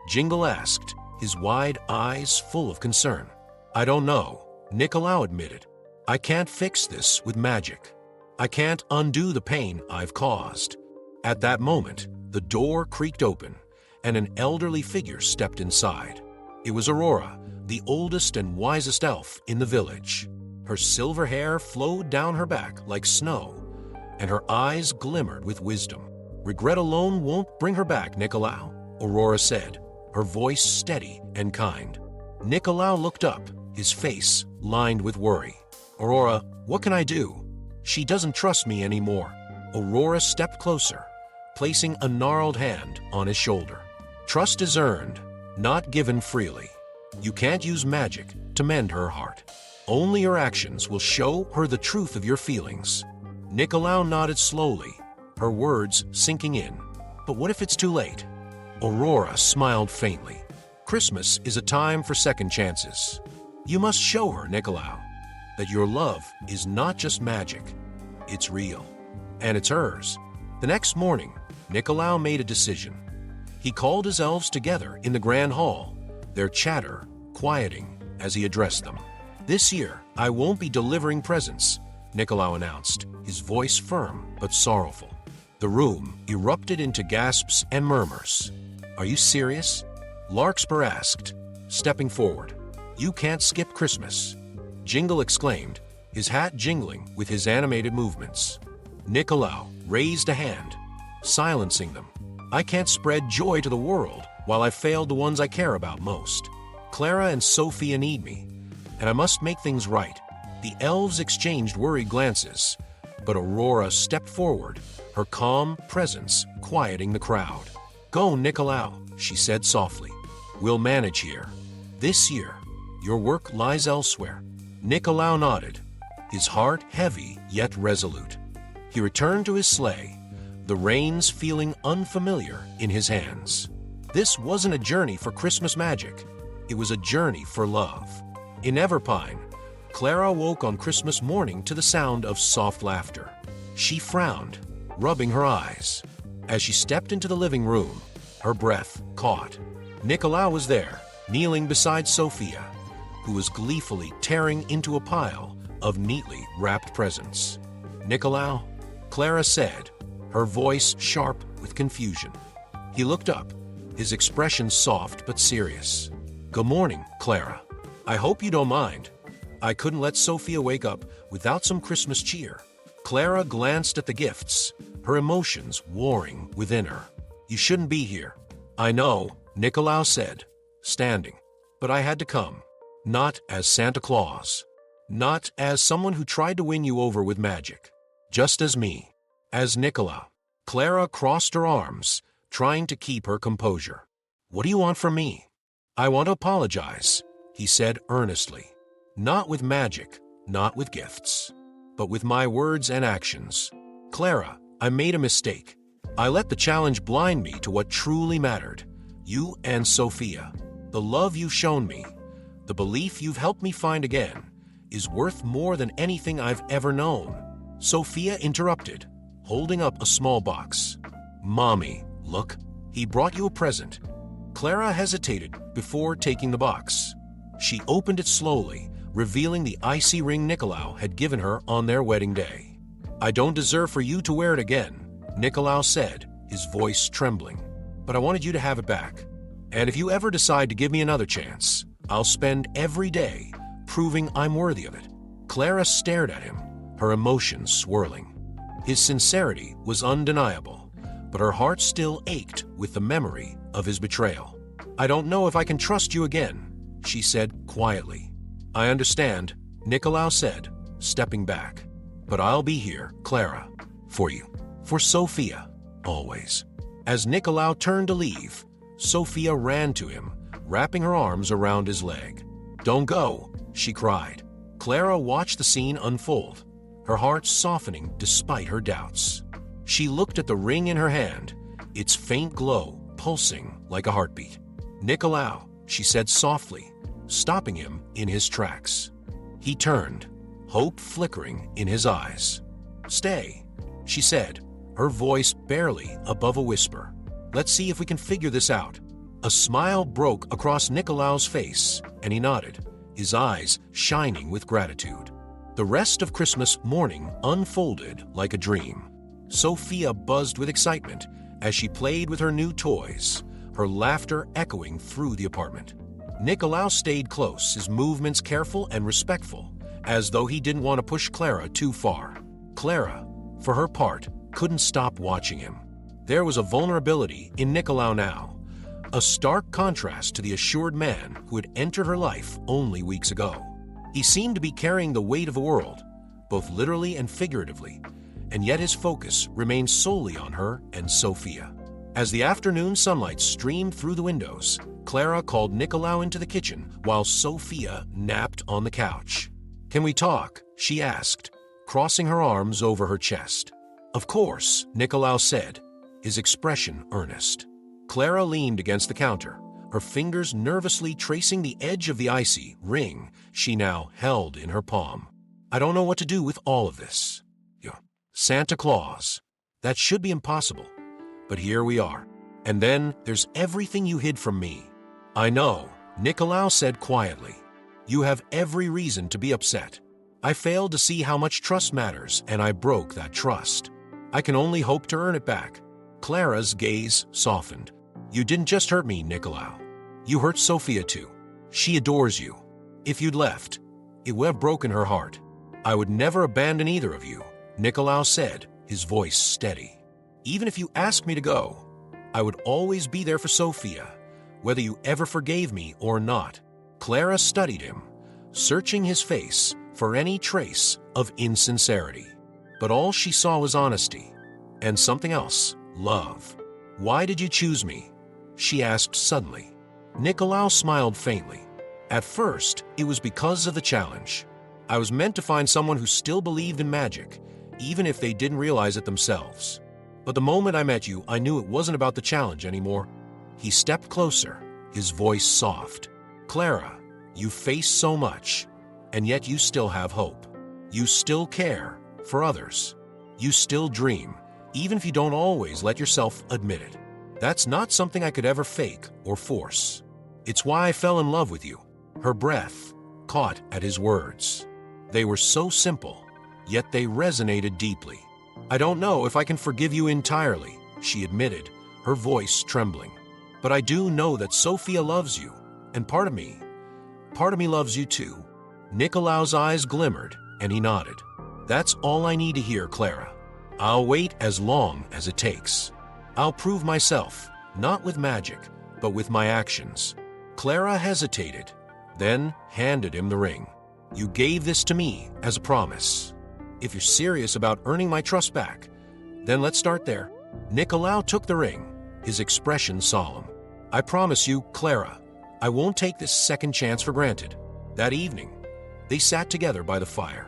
S1: Jingle asked, his wide eyes full of concern. I don't know, Nicolau admitted. I can't fix this with magic. I can't undo the pain I've caused. At that moment, the door creaked open, and an elderly figure stepped inside. It was Aurora, the oldest and wisest elf in the village. Her silver hair flowed down her back like snow, and her eyes glimmered with wisdom. Regret alone won't bring her back, Nicolau, Aurora said, her voice steady and kind. Nicolau looked up, his face lined with worry. Aurora, what can I do? She doesn't trust me anymore. Aurora stepped closer, placing a gnarled hand on his shoulder. Trust is earned, not given freely. You can't use magic to mend her heart. Only your actions will show her the truth of your feelings. Nicolau nodded slowly, her words sinking in. But what if it's too late? Aurora smiled faintly. Christmas is a time for second chances. You must show her, Nicolau, that your love is not just magic, it's real, and it's hers. The next morning, Nicolau made a decision. He called his elves together in the grand hall, their chatter quieting as he addressed them. This year, I won't be delivering presents, Nicolau announced, his voice firm but sorrowful. The room erupted into gasps and murmurs. Are you serious? Larkspur asked, stepping forward. You can't skip Christmas. Jingle exclaimed, his hat jingling with his animated movements. Nicolau raised a hand, silencing them. I can't spread joy to the world while I failed the ones I care about most. Clara and Sophia need me, and I must make things right. The elves exchanged worried glances, but Aurora stepped forward, her calm presence quieting the crowd. Go, Nicolau, she said softly. We'll manage here. This year, your work lies elsewhere. Nicolau nodded, his heart heavy yet resolute. He returned to his sleigh, the reins feeling unfamiliar in his hands. This wasn't a journey for Christmas magic. It was a journey for love. In Everpine, Clara woke on Christmas morning to the sound of soft laughter. She frowned, rubbing her eyes. As she stepped into the living room, her breath caught. Nicolau was there, kneeling beside Sophia, who was gleefully tearing into a pile of neatly wrapped presents. Nicolau, Clara said, her voice sharp with confusion. He looked up, his expression soft but serious. Good morning, Clara. I hope you don't mind. I couldn't let Sophia wake up without some Christmas cheer. Clara glanced at the gifts, her emotions warring within her. You shouldn't be here. I know, Nicolau said, standing. But I had to come. Not as Santa Claus. Not as someone who tried to win you over with magic. Just as me. As Nicolau. Clara crossed her arms, trying to keep her composure. What do you want from me? I want to apologize, he said earnestly. Not with magic, not with gifts, but with my words and actions. Clara, I made a mistake. I let the challenge blind me to what truly mattered. You and Sophia. The love you've shown me, the belief you've helped me find again, is worth more than anything I've ever known. Sophia interrupted, holding up a small box. Mommy, look, he brought you a present. Clara hesitated before taking the box. She opened it slowly, revealing the icy ring Nicolau had given her on their wedding day. I don't deserve for you to wear it again, Nicolau said, his voice trembling. But I wanted you to have it back. And if you ever decide to give me another chance, I'll spend every day proving I'm worthy of it. Clara stared at him, her emotions swirling. His sincerity was undeniable, but her heart still ached with the memory of his betrayal. I don't know if I can trust you again, she said quietly. I understand, Nicolau said, stepping back. But I'll be here, Clara, for you. For Sophia, always. As Nicolau turned to leave, Sophia ran to him, wrapping her arms around his leg. "Don't go," she cried. Clara watched the scene unfold, her heart softening despite her doubts. She looked at the ring in her hand, its faint glow pulsing like a heartbeat. "Nicolau," she said softly, stopping him in his tracks. He turned, hope flickering in his eyes. "Stay," she said, her voice barely above a whisper. "Let's see if we can figure this out." A smile broke across Nicolau's face, and he nodded, his eyes shining with gratitude. The rest of Christmas morning unfolded like a dream. Sophia buzzed with excitement as she played with her new toys, her laughter echoing through the apartment. Nicolau stayed close, his movements careful and respectful, as though he didn't want to push Clara too far. Clara, for her part, couldn't stop watching him. There was a vulnerability in Nicolau now, a stark contrast to the assured man who had entered her life only weeks ago. He seemed to be carrying the weight of the world, both literally and figuratively, and yet his focus remained solely on her and Sophia. As the afternoon sunlight streamed through the windows, Clara called Nicolau into the kitchen while Sophia napped on the couch. "Can we talk?" she asked, crossing her arms over her chest. "Of course," Nicolau said, his expression earnest. Clara leaned against the counter, her fingers nervously tracing the edge of the icy ring she now held in her palm. "I don't know what to do with all of this. Santa Claus. That should be impossible. But here we are. And then there's everything you hid from me." "I know," Nicolau said quietly. "You have every reason to be upset. I failed to see how much trust matters, and I broke that trust. I can only hope to earn it back." Clara's gaze softened. "You didn't just hurt me, Nicolau. You hurt Sophia too. She adores you. If you'd left, it would have broken her heart." "I would never abandon either of you," Nicolau said, his voice steady. "Even if you asked me to go, I would always be there for Sophia, whether you ever forgave me or not." Clara studied him, searching his face for any trace of insincerity. But all she saw was honesty, and something else, love. "Why did you choose me?" she asked suddenly. Nicolau smiled faintly. "At first, it was because of the challenge. I was meant to find someone who still believed in magic, even if they didn't realize it themselves. But the moment I met you, I knew it wasn't about the challenge anymore." He stepped closer, his voice soft. "Clara, you face so much, and yet you still have hope. You still care for others. You still dream, even if you don't always let yourself admit it. That's not something I could ever fake or force. It's why I fell in love with you." Her breath caught at his words. They were so simple, yet they resonated deeply. "I don't know if I can forgive you entirely," she admitted, her voice trembling. "But I do know that Sophia loves you, and part of me loves you too." Nicolau's eyes glimmered, and he nodded. "That's all I need to hear, Clara. I'll wait as long as it takes. I'll prove myself, not with magic, but with my actions." Clara hesitated, then handed him the ring. "You gave this to me as a promise. If you're serious about earning my trust back, then let's start there." Nicolau took the ring, his expression solemn. "I promise you, Clara, I won't take this second chance for granted." That evening, they sat together by the fire.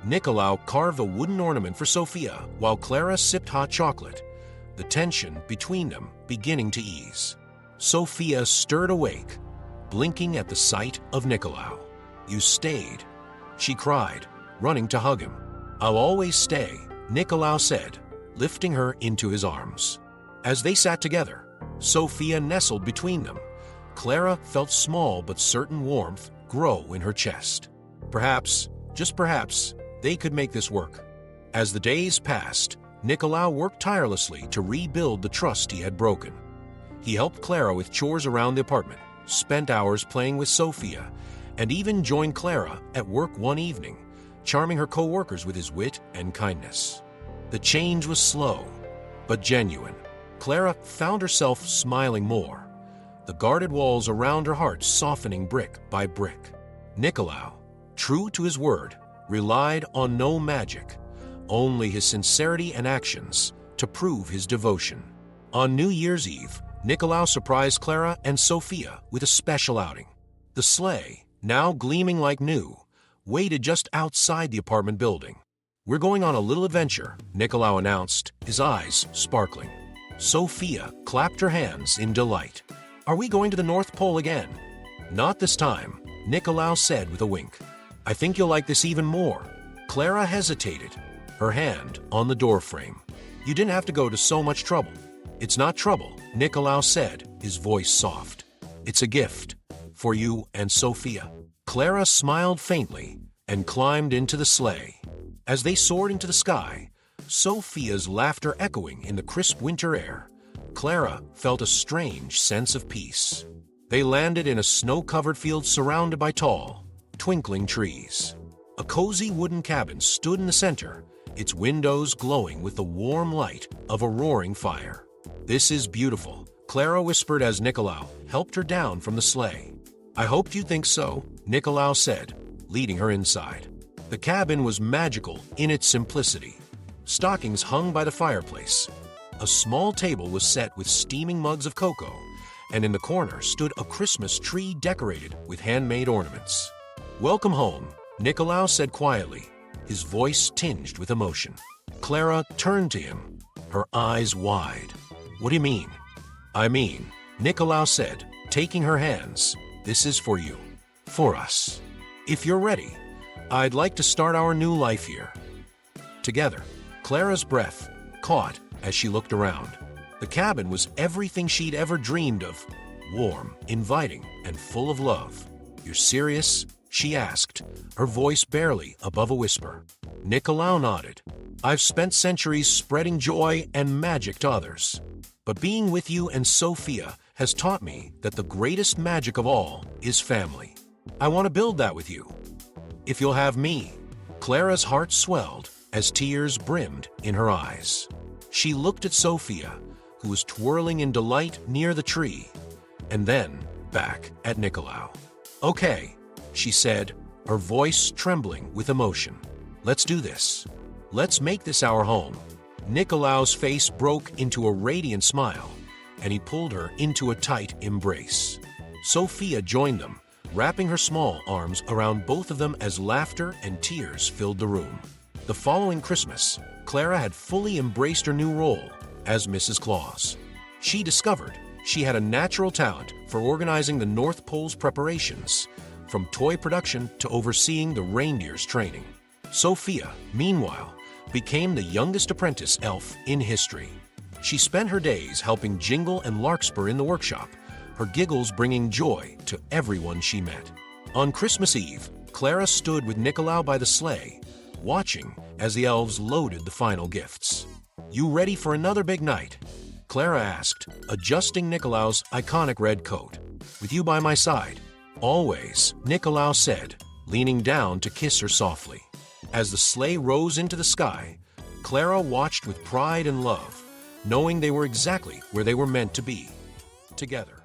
S1: Nicolau carved a wooden ornament for Sophia while Clara sipped hot chocolate, the tension between them beginning to ease. Sophia stirred awake, blinking at the sight of Nicolau. "You stayed," she cried, running to hug him. "I'll always stay," Nicolau said, lifting her into his arms. As they sat together, Sophia nestled between them. Clara felt small but certain warmth grow in her chest. Perhaps, just perhaps, they could make this work. As the days passed, Nicolau worked tirelessly to rebuild the trust he had broken. He helped Clara with chores around the apartment, spent hours playing with Sophia, and even joined Clara at work one evening, charming her co-workers with his wit and kindness. The change was slow, but genuine. Clara found herself smiling more, the guarded walls around her heart softening brick by brick. Nicolau, true to his word, relied on no magic, only his sincerity and actions, to prove his devotion. On New Year's Eve, Nicolaus surprised Clara and Sophia with a special outing. The sleigh, now gleaming like new, waited just outside the apartment building. "We're going on a little adventure," Nicolaus announced, his eyes sparkling. Sophia clapped her hands in delight. "Are we going to the North Pole again?" "Not this time," Nicolaus said with a wink. "I think you'll like this even more." Clara hesitated, her hand on the doorframe. "You didn't have to go to so much trouble." "It's not trouble," Nicolaus said, his voice soft. "It's a gift for you and Sophia." Clara smiled faintly and climbed into the sleigh. As they soared into the sky, Sophia's laughter echoing in the crisp winter air, Clara felt a strange sense of peace. They landed in a snow-covered field surrounded by tall, twinkling trees. A cozy wooden cabin stood in the center, its windows glowing with the warm light of a roaring fire. "This is beautiful," Clara whispered as Nicolaus helped her down from the sleigh. "I hoped you'd think so," Nicolaus said, leading her inside. The cabin was magical in its simplicity. Stockings hung by the fireplace. A small table was set with steaming mugs of cocoa, and in the corner stood a Christmas tree decorated with handmade ornaments. "Welcome home," Nicolaus said quietly, his voice tinged with emotion. Clara turned to him, her eyes wide. "What do you mean?" "I mean," Nicolaus said, taking her hands, "this is for you, for us. If you're ready, I'd like to start our new life here together." Clara's breath caught as she looked around. The cabin was everything she'd ever dreamed of, warm, inviting, and full of love. "You're serious?" she asked, her voice barely above a whisper. Nicolaus nodded. "I've spent centuries spreading joy and magic to others, but being with you and Sophia has taught me that the greatest magic of all is family. I want to build that with you, if you'll have me." Clara's heart swelled as tears brimmed in her eyes. She looked at Sophia, who was twirling in delight near the tree, and then back at Nicolaus. "Okay," she said, her voice trembling with emotion. "Let's do this. Let's make this our home." Nicolaus' face broke into a radiant smile, and he pulled her into a tight embrace. Sophia joined them, wrapping her small arms around both of them as laughter and tears filled the room. The following Christmas, Clara had fully embraced her new role as Mrs. Claus. She discovered she had a natural talent for organizing the North Pole's preparations, from toy production to overseeing the reindeer's training. Sophia, meanwhile, became the youngest apprentice elf in history. She spent her days helping Jingle and Larkspur in the workshop, her giggles bringing joy to everyone she met. On Christmas Eve, Clara stood with Nicolaus by the sleigh, watching as the elves loaded the final gifts. "You ready for another big night?" Clara asked, adjusting Nicolaus' iconic red coat. "With you by my side." "Always," Nicolaus said, leaning down to kiss her softly. As the sleigh rose into the sky, Clara watched with pride and love, knowing they were exactly where they were meant to be, together.